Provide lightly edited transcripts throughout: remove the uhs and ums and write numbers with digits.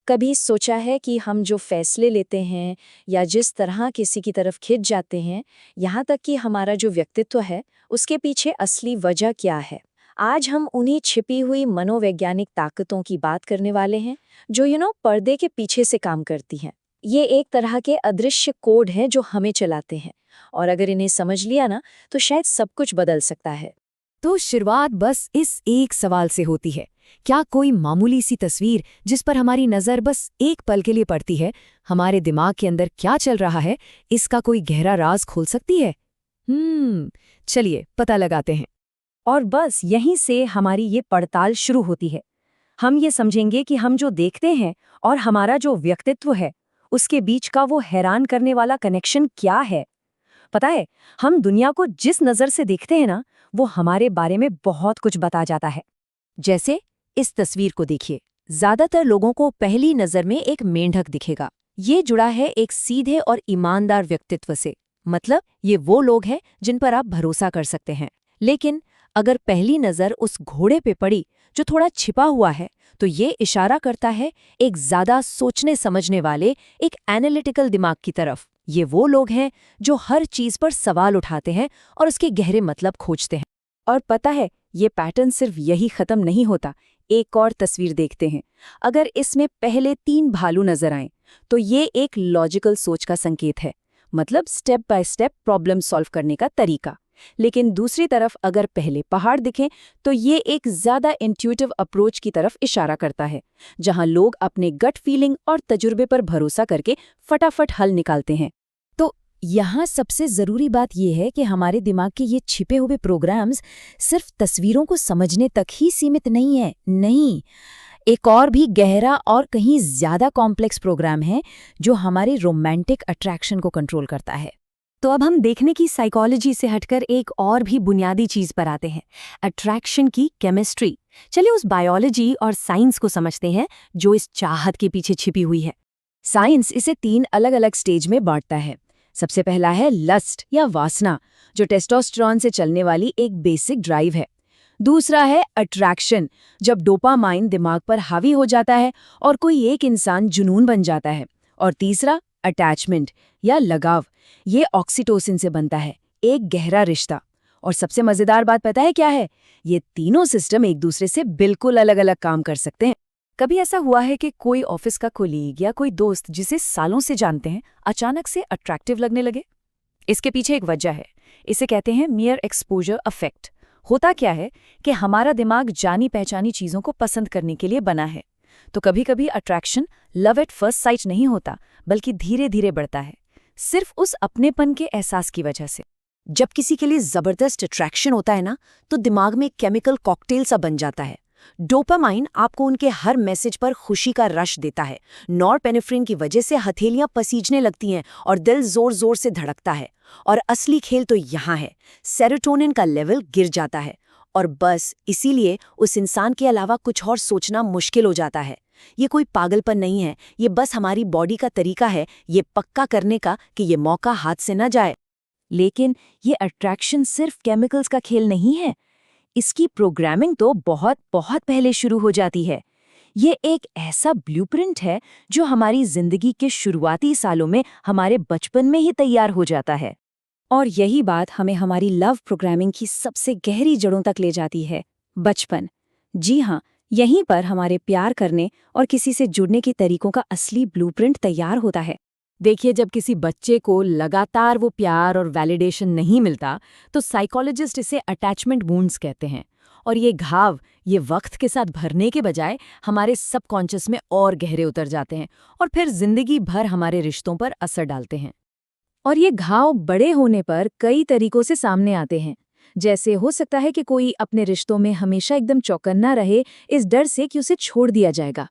कभी सोचा है कि हम जो फैसले लेते हैं या जिस तरह किसी की तरफ खिंच जाते हैं, यहाँ तक कि हमारा जो व्यक्तित्व है, उसके पीछे असली वजह क्या है? आज हम उन्हीं छिपी हुई मनोवैज्ञानिक ताकतों की बात करने वाले हैं, जो पर्दे के पीछे से काम करती हैं। ये एक तरह के अदृश्य कोड हैं जो हमें चलाते हैं, और अगर इन्हें समझ लिया ना, तो शायद सब कुछ बदल सकता है। तो शुरुआत बस इस एक सवाल से होती है, क्या कोई मामूली सी तस्वीर जिस पर हमारी नज़र बस एक पल के लिए पड़ती है, हमारे दिमाग के अंदर क्या चल रहा है, इसका कोई गहरा राज खोल सकती है? चलिए पता लगाते हैं। और बस यहीं से हमारी ये पड़ताल शुरू होती है। हम ये समझेंगे कि हम जो देखते हैं और हमारा जो व्यक्तित्व है, उसके बीच का वो हैरान करने वाला कनेक्शन क्या है। पता है, हम दुनिया को जिस नज़र से देखते हैं ना, वो हमारे बारे में बहुत कुछ बता जाता है। जैसे इस तस्वीर को देखिए, ज्यादातर लोगों को पहली नज़र में एक मेंढक दिखेगा। ये जुड़ा है एक सीधे और ईमानदार व्यक्तित्व से, मतलब ये वो लोग हैं जिन पर आप भरोसा कर सकते हैं। लेकिन अगर पहली नज़र उस घोड़े पे पड़ी जो थोड़ा छिपा हुआ है, तो ये इशारा करता है एक ज्यादा सोचने समझने वाले, एक एनालिटिकल दिमाग की तरफ। ये वो लोग हैं जो हर चीज पर सवाल उठाते हैं और उसके गहरे मतलब खोजते हैं। और पता है, ये पैटर्न सिर्फ यही खत्म नहीं होता। एक और तस्वीर देखते हैं। अगर इसमें पहले 3 भालू नजर आएं, तो ये एक लॉजिकल सोच का संकेत है, मतलब step by step problem solve करने का तरीका। लेकिन दूसरी तरफ अगर पहले पहाड़ दिखें, तो ये एक ज्यादा इंट्यूटिव अप्रोच की तरफ इशारा करता है, जहां लोग अपने गट फीलिंग और तजुर्बे पर भरोसा करके फटाफट हल निकालते हैं। यहाँ सबसे ज़रूरी बात यह है कि हमारे दिमाग के ये छिपे हुए प्रोग्राम्स सिर्फ तस्वीरों को समझने तक ही सीमित नहीं है। नहीं, एक और भी गहरा और कहीं ज़्यादा कॉम्प्लेक्स प्रोग्राम है जो हमारे रोमांटिक अट्रैक्शन को कंट्रोल करता है। तो अब हम देखने की साइकोलॉजी से हटकर एक और भी बुनियादी चीज़ पर आते हैं, अट्रैक्शन की केमिस्ट्री। चलिए उस बायोलॉजी और साइंस को समझते हैं जो इस चाहत के पीछे छिपी हुई है। साइंस इसे 3 अलग-अलग स्टेज में बांटता है। सबसे पहला है लस्ट या वासना, जो टेस्टोस्टेरोन से चलने वाली एक बेसिक ड्राइव है। दूसरा है अट्रैक्शन, जब डोपामाइन दिमाग पर हावी हो जाता है और कोई एक इंसान जुनून बन जाता है। और तीसरा अटैचमेंट या लगाव, ये ऑक्सीटोसिन से बनता है, एक गहरा रिश्ता। और सबसे मजेदार बात पता है क्या है? ये तीनों सिस्टम एक दूसरे से बिल्कुल अलग-अलग काम कर सकते हैं। कभी ऐसा हुआ है कि कोई ऑफिस का कोलीग या कोई दोस्त जिसे सालों से जानते हैं, अचानक से अट्रैक्टिव लगने लगे? इसके पीछे एक वजह है। इसे कहते हैं मियर एक्सपोजर इफेक्ट। होता क्या है कि हमारा दिमाग जानी पहचानी चीजों को पसंद करने के लिए बना है। तो कभी कभी attraction love at first sight नहीं होता, बल्कि धीरे धीरे बढ़ता है, सिर्फ उस अपनेपन के एहसास की वजह से। जब किसी के लिए जबरदस्त अट्रैक्शन होता है ना, तो दिमाग में केमिकल कॉकटेल सा बन जाता है। डोपामाइन आपको उनके हर मैसेज पर खुशी का रश देता है। नॉरपेनेफ्रिन की वजह से हथेलियां पसीजने लगती हैं और दिल जोर जोर से धड़कता है। और असली खेल तो यहाँ है, सेरोटोनिन का लेवल गिर जाता है और बस इसीलिए उस इंसान के अलावा कुछ और सोचना मुश्किल हो जाता है। ये कोई पागलपन नहीं है, ये बस हमारी बॉडी का तरीका है ये पक्का करने का कि ये मौका हाथ से न जाए। लेकिन ये अट्रैक्शन सिर्फ केमिकल्स का खेल नहीं है, इसकी प्रोग्रामिंग तो बहुत बहुत पहले शुरू हो जाती है। ये एक ऐसा ब्लूप्रिंट है जो हमारी जिंदगी के शुरुआती सालों में, हमारे बचपन में ही तैयार हो जाता है। और यही बात हमें हमारी लव प्रोग्रामिंग की सबसे गहरी जड़ों तक ले जाती है, बचपन। जी हाँ, यहीं पर हमारे प्यार करने और किसी से जुड़ने के तरीकों का असली ब्लूप्रिंट तैयार होता है। देखिए, जब किसी बच्चे को लगातार वो प्यार और वैलिडेशन नहीं मिलता, तो साइकोलॉजिस्ट इसे अटैचमेंट वुंड्स कहते हैं। और ये घाव, ये वक्त के साथ भरने के बजाय हमारे सबकॉन्शियस में और गहरे उतर जाते हैं और फिर जिंदगी भर हमारे रिश्तों पर असर डालते हैं। और ये घाव बड़े होने पर कई तरीकों से सामने आते हैं। जैसे हो सकता है कि कोई अपने रिश्तों में हमेशा एकदम चौकन्ना रहे, इस डर से कि उसे छोड़ दिया जाएगा।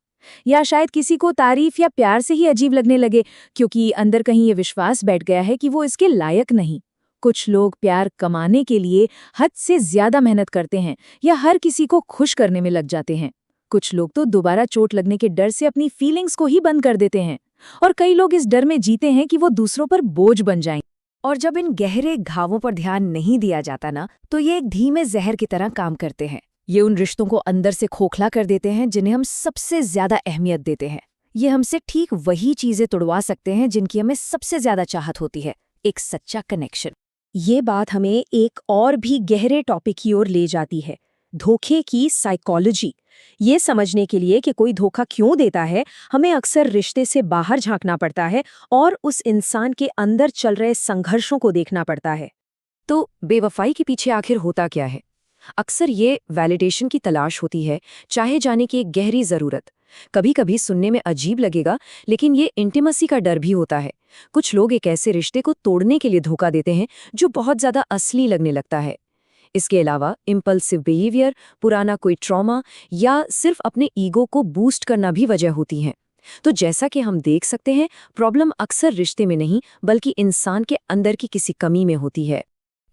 या शायद किसी को तारीफ या प्यार से ही अजीब लगने लगे, क्योंकि अंदर कहीं ये विश्वास बैठ गया है कि वो इसके लायक नहीं। कुछ लोग प्यार कमाने के लिए हद से ज्यादा मेहनत करते हैं या हर किसी को खुश करने में लग जाते हैं। कुछ लोग तो दोबारा चोट लगने के डर से अपनी फीलिंग्स को ही बंद कर देते हैं। और कई लोग इस डर में जीते हैं कि वो दूसरों पर बोझ बन जाएं। और जब इन गहरे घावों पर ध्यान नहीं दिया जाता ना, तो ये एक धीमे जहर की तरह काम करते हैं। ये उन रिश्तों को अंदर से खोखला कर देते हैं जिन्हें हम सबसे ज्यादा अहमियत देते हैं। ये हमसे ठीक वही चीजें तोड़वा सकते हैं जिनकी हमें सबसे ज्यादा चाहत होती है, एक सच्चा कनेक्शन। ये बात हमें एक और भी गहरे टॉपिक की ओर ले जाती है, धोखे की साइकोलॉजी। ये समझने के लिए कि कोई धोखा क्यों देता है, हमें अक्सर रिश्ते से बाहर झांकना पड़ता है और उस इंसान के अंदर चल रहे संघर्षों को देखना पड़ता है। तो बेवफाई के पीछे आखिर होता क्या है? अक्सर ये वैलिडेशन की तलाश होती है, चाहे जाने की एक गहरी जरूरत। कभी कभी सुनने में अजीब लगेगा, लेकिन ये इंटीमेसी का डर भी होता है। कुछ लोग एक ऐसे रिश्ते को तोड़ने के लिए धोखा देते हैं जो बहुत ज्यादा असली लगने लगता है। इसके अलावा इम्पल्सिव बिहेवियर, पुराना कोई ट्रॉमा या सिर्फ अपने ईगो को बूस्ट करना भी वजह होती हैं। तो जैसा कि हम देख सकते हैं, प्रॉब्लम अक्सर रिश्ते में नहीं बल्कि इंसान के अंदर की किसी कमी में होती है।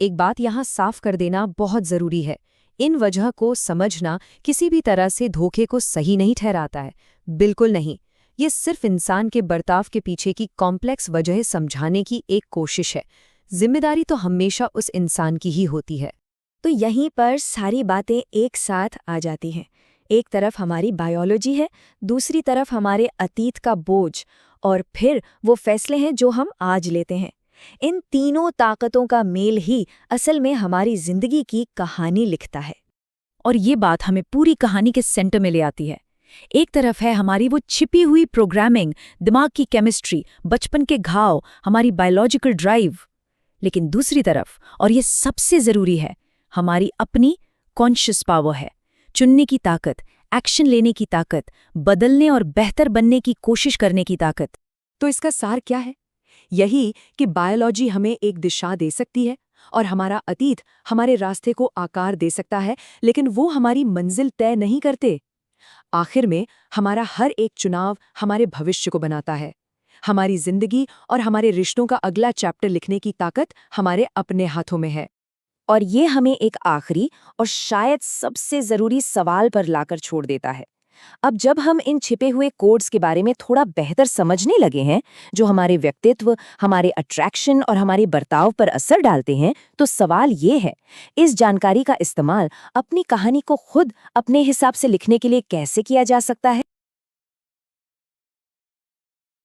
एक बात यहाँ साफ कर देना बहुत जरूरी है, इन वजह को समझना किसी भी तरह से धोखे को सही नहीं ठहराता है, बिल्कुल नहीं। ये सिर्फ इंसान के बर्ताव के पीछे की कॉम्प्लेक्स वजह समझाने की एक कोशिश है। जिम्मेदारी तो हमेशा उस इंसान की ही होती है। तो यहीं पर सारी बातें एक साथ आ जाती हैं। एक तरफ हमारी बायोलॉजी है, दूसरी तरफ हमारे अतीत का बोझ, और फिर वो फैसले हैं जो हम आज लेते हैं। इन तीनों ताकतों का मेल ही असल में हमारी जिंदगी की कहानी लिखता है। और ये बात हमें पूरी कहानी के सेंटर में ले आती है। एक तरफ है हमारी वो छिपी हुई प्रोग्रामिंग, दिमाग की केमिस्ट्री, बचपन के घाव, हमारी बायोलॉजिकल ड्राइव। लेकिन दूसरी तरफ, और ये सबसे जरूरी है, हमारी अपनी कॉन्शियस पावर है, चुनने की ताकत, एक्शन लेने की ताकत, बदलने और बेहतर बनने की कोशिश करने की ताकत। तो इसका सार क्या है? यही कि बायोलॉजी हमें एक दिशा दे सकती है और हमारा अतीत हमारे रास्ते को आकार दे सकता है, लेकिन वो हमारी मंजिल तय नहीं करते। आखिर में हमारा हर एक चुनाव हमारे भविष्य को बनाता है। हमारी जिंदगी और हमारे रिश्तों का अगला चैप्टर लिखने की ताकत हमारे अपने हाथों में है। और ये हमें एक आखिरी और शायद सबसे जरूरी सवाल पर लाकर छोड़ देता है। अब जब हम इन छिपे हुए कोड्स के बारे में थोड़ा बेहतर समझने लगे हैं, जो हमारे व्यक्तित्व, हमारे अट्रैक्शन और हमारे बर्ताव पर असर डालते हैं, तो सवाल ये है, इस जानकारी का इस्तेमाल अपनी कहानी को खुद अपने हिसाब से लिखने के लिए कैसे किया जा सकता है?